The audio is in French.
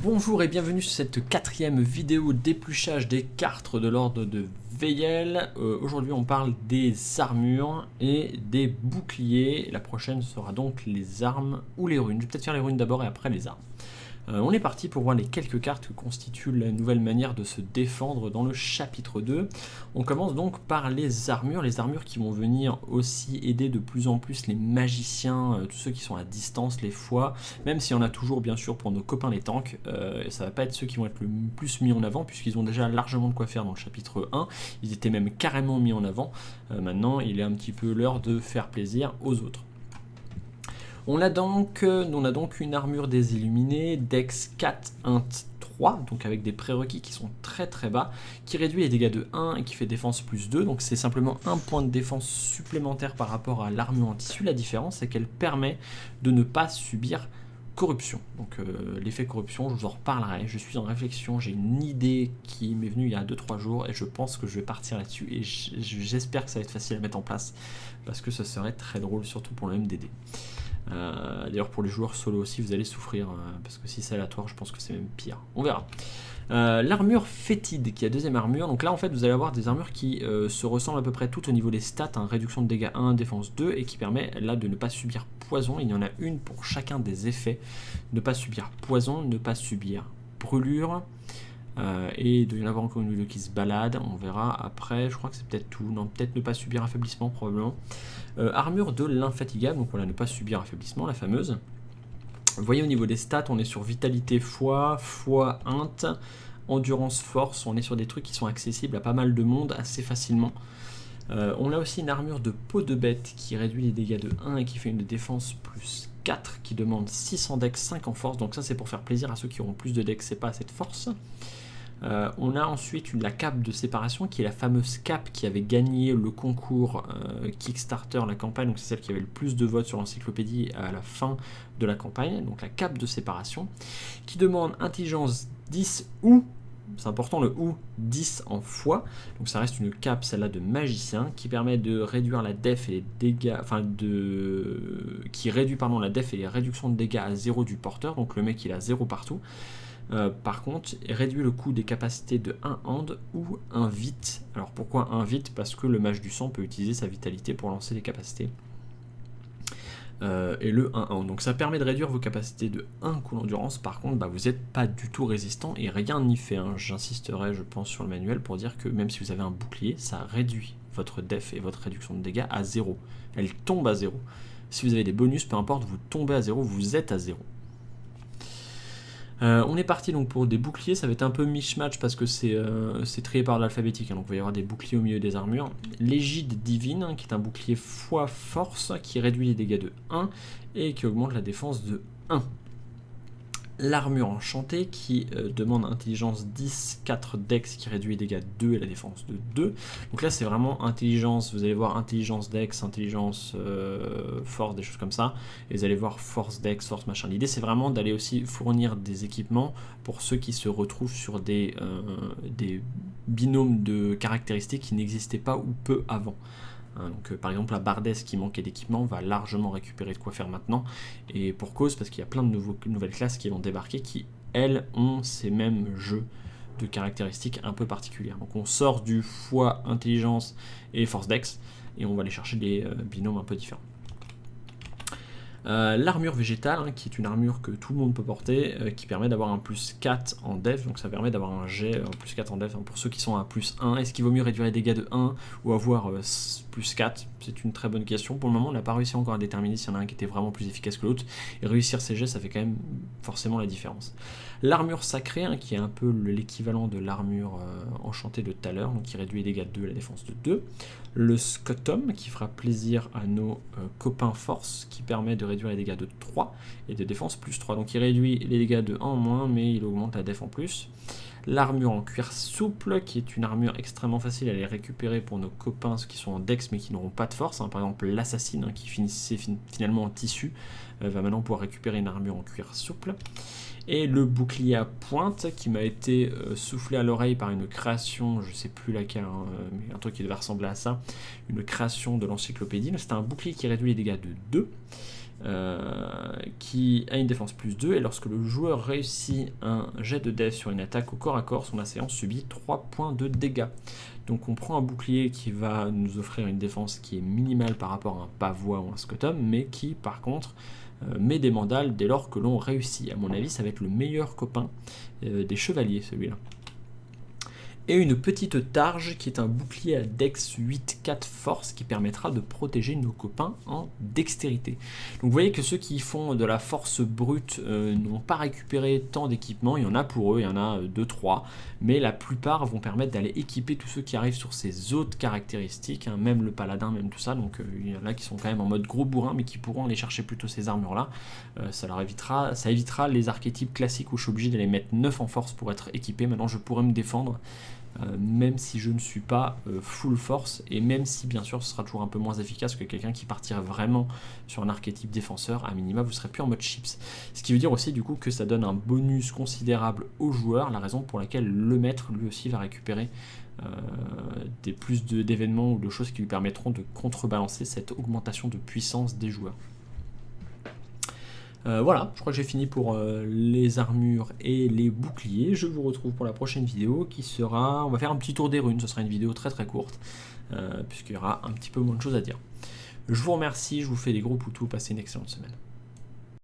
Bonjour et bienvenue sur cette quatrième vidéo d'épluchage des cartes de l'ordre de Veyel. Aujourd'hui on parle des armures et des boucliers. La prochaine sera donc les armes ou les runes. Je vais peut-être faire les runes d'abord et après les armes. On est parti pour voir les quelques cartes que constituent la nouvelle manière de se défendre dans le chapitre 2. On commence donc par les armures qui vont venir aussi aider de plus en plus les magiciens, tous ceux qui sont à distance, les foies, même s'il y en a toujours bien sûr pour nos copains les tanks, ça va pas être ceux qui vont être le plus mis en avant puisqu'ils ont déjà largement de quoi faire dans le chapitre 1, ils étaient même carrément mis en avant, maintenant il est un petit peu l'heure de faire plaisir aux autres. On a donc une armure des illuminés, Dex 4, Int 3, donc avec des prérequis qui sont très très bas, qui réduit les dégâts de 1 et qui fait défense plus 2, donc c'est simplement un point de défense supplémentaire par rapport à l'armure en tissu. La différence c'est qu'elle permet de ne pas subir corruption. Donc l'effet corruption, je vous en reparlerai, je suis en réflexion, j'ai une idée qui m'est venue il y a 2-3 jours et je pense que je vais partir là-dessus et j'espère que ça va être facile à mettre en place parce que ça serait très drôle, surtout pour le MDD. D'ailleurs pour les joueurs solo aussi vous allez souffrir parce que si c'est aléatoire je pense que c'est même pire, on verra. L'armure fétide qui est la deuxième armure, donc là en fait vous allez avoir des armures qui se ressemblent à peu près toutes au niveau des stats, réduction de dégâts 1, défense 2 et qui permet là de ne pas subir poison. Il y en a une pour chacun des effets, ne pas subir poison, ne pas subir brûlure, et il doit y en avoir encore une ou deux qui se balade, on verra après, je crois que c'est peut-être tout, non peut-être ne pas subir affaiblissement probablement. Armure de l'infatigable, donc voilà, ne pas subir affaiblissement, la fameuse. Vous voyez au niveau des stats, on est sur vitalité foi int, endurance force, on est sur des trucs qui sont accessibles à pas mal de monde assez facilement. On a aussi une armure de peau de bête qui réduit les dégâts de 1 et qui fait une défense plus 4 qui demande 6 en dex, 5 en force, donc ça c'est pour faire plaisir à ceux qui auront plus de dex, c'est pas assez de force. On a ensuite la cape de séparation qui est la fameuse cape qui avait gagné le concours Kickstarter, la campagne, donc c'est celle qui avait le plus de votes sur l'encyclopédie à la fin de la campagne, donc la cape de séparation qui demande intelligence 10 ou, c'est important le ou, 10 en foi, donc ça reste une cape celle-là de magicien qui permet de réduire la def et les dégâts, qui réduit la def et les réductions de dégâts à 0 du porteur, donc le mec il a 0 partout. Par contre, réduit le coût des capacités de 1 hand ou un vite. Alors pourquoi un vite? Parce que le mage du sang peut utiliser sa vitalité pour lancer les capacités. Et le 1 hand. Donc ça permet de réduire vos capacités de 1 coup d'endurance. Par contre, vous n'êtes pas du tout résistant et rien n'y fait. J'insisterai, je pense, sur le manuel pour dire que même si vous avez un bouclier, ça réduit votre def et votre réduction de dégâts à 0. Elle tombe à 0. Si vous avez des bonus, peu importe, vous tombez à 0, vous êtes à 0. On est parti donc pour des boucliers, ça va être un peu mishmatch parce que c'est trié par l'alphabétique, donc il va y avoir des boucliers au milieu des armures. L'égide divine, qui est un bouclier foi force, qui réduit les dégâts de 1 et qui augmente la défense de 1. L'armure enchantée qui demande intelligence 10, 4 dex qui réduit les dégâts de 2 et la défense de 2. Donc là c'est vraiment intelligence, vous allez voir intelligence dex, intelligence force, des choses comme ça. Et vous allez voir force dex, force machin. L'idée c'est vraiment d'aller aussi fournir des équipements pour ceux qui se retrouvent sur des binômes de caractéristiques qui n'existaient pas ou peu avant. Donc, par exemple la Bardesse qui manquait d'équipement va largement récupérer de quoi faire maintenant et pour cause parce qu'il y a plein de nouvelles classes qui vont débarquer qui elles ont ces mêmes jeux de caractéristiques un peu particulières. Donc on sort du foi, intelligence et force dex et on va aller chercher des binômes un peu différents. L'armure végétale, qui est une armure que tout le monde peut porter, qui permet d'avoir un plus 4 en def, donc ça permet d'avoir un jet plus 4 en def, pour ceux qui sont à plus 1. Est-ce qu'il vaut mieux réduire les dégâts de 1 ou avoir plus 4? C'est une très bonne question. Pour le moment on n'a pas réussi encore à déterminer s'il y en a un qui était vraiment plus efficace que l'autre, et réussir ces jets ça fait quand même forcément la différence. L'armure sacrée, qui est un peu l'équivalent de l'armure enchantée de tout à l'heure, donc qui réduit les dégâts de 2 et la défense de 2. Le scotum qui fera plaisir à nos copains force, qui permet de réduire les dégâts de 3 et de défense plus 3. Donc il réduit les dégâts de 1 en moins, mais il augmente la def en plus. L'armure en cuir souple, qui est une armure extrêmement facile à les récupérer pour nos copains, ceux qui sont en dex mais qui n'auront pas de force. Par exemple l'assassine, qui finissait finalement en tissu, va maintenant pouvoir récupérer une armure en cuir souple. Et le bouclier à pointe qui m'a été soufflé à l'oreille par une création, je sais plus laquelle, mais un truc qui devait ressembler à ça, une création de l'encyclopédie. C'était un bouclier qui réduit les dégâts de 2 qui a une défense plus 2, et lorsque le joueur réussit un jet de death sur une attaque au corps à corps, son assaillant subit 3 points de dégâts. Donc on prend un bouclier qui va nous offrir une défense qui est minimale par rapport à un pavois ou un scotum, mais qui par contre met des mandales dès lors que l'on réussit. À mon avis, ça va être le meilleur copain des chevaliers, celui-là. Et une petite targe qui est un bouclier à Dex 8-4 force qui permettra de protéger nos copains en dextérité. Donc vous voyez que ceux qui font de la force brute n'ont pas récupéré tant d'équipements, il y en a pour eux, il y en a 2-3, mais la plupart vont permettre d'aller équiper tous ceux qui arrivent sur ces autres caractéristiques, hein, même le paladin, même tout ça, donc il y en a qui sont quand même en mode gros bourrin, mais qui pourront aller chercher plutôt ces armures-là. Ça évitera les archétypes classiques où je suis obligé d'aller mettre 9 en force pour être équipé. Maintenant je pourrais me défendre. Même si je ne suis pas full force, et même si bien sûr ce sera toujours un peu moins efficace que quelqu'un qui partirait vraiment sur un archétype défenseur, à minima vous serez plus en mode chips. Ce qui veut dire aussi du coup que ça donne un bonus considérable au joueur, la raison pour laquelle le maître lui aussi va récupérer des plus d'événements ou de choses qui lui permettront de contrebalancer cette augmentation de puissance des joueurs. Voilà, je crois que j'ai fini pour les armures et les boucliers. Je vous retrouve pour la prochaine vidéo qui sera... On va faire un petit tour des runes, ce sera une vidéo très très courte, puisqu'il y aura un petit peu moins de choses à dire. Je vous remercie, je vous fais des gros poutous, passez une excellente semaine.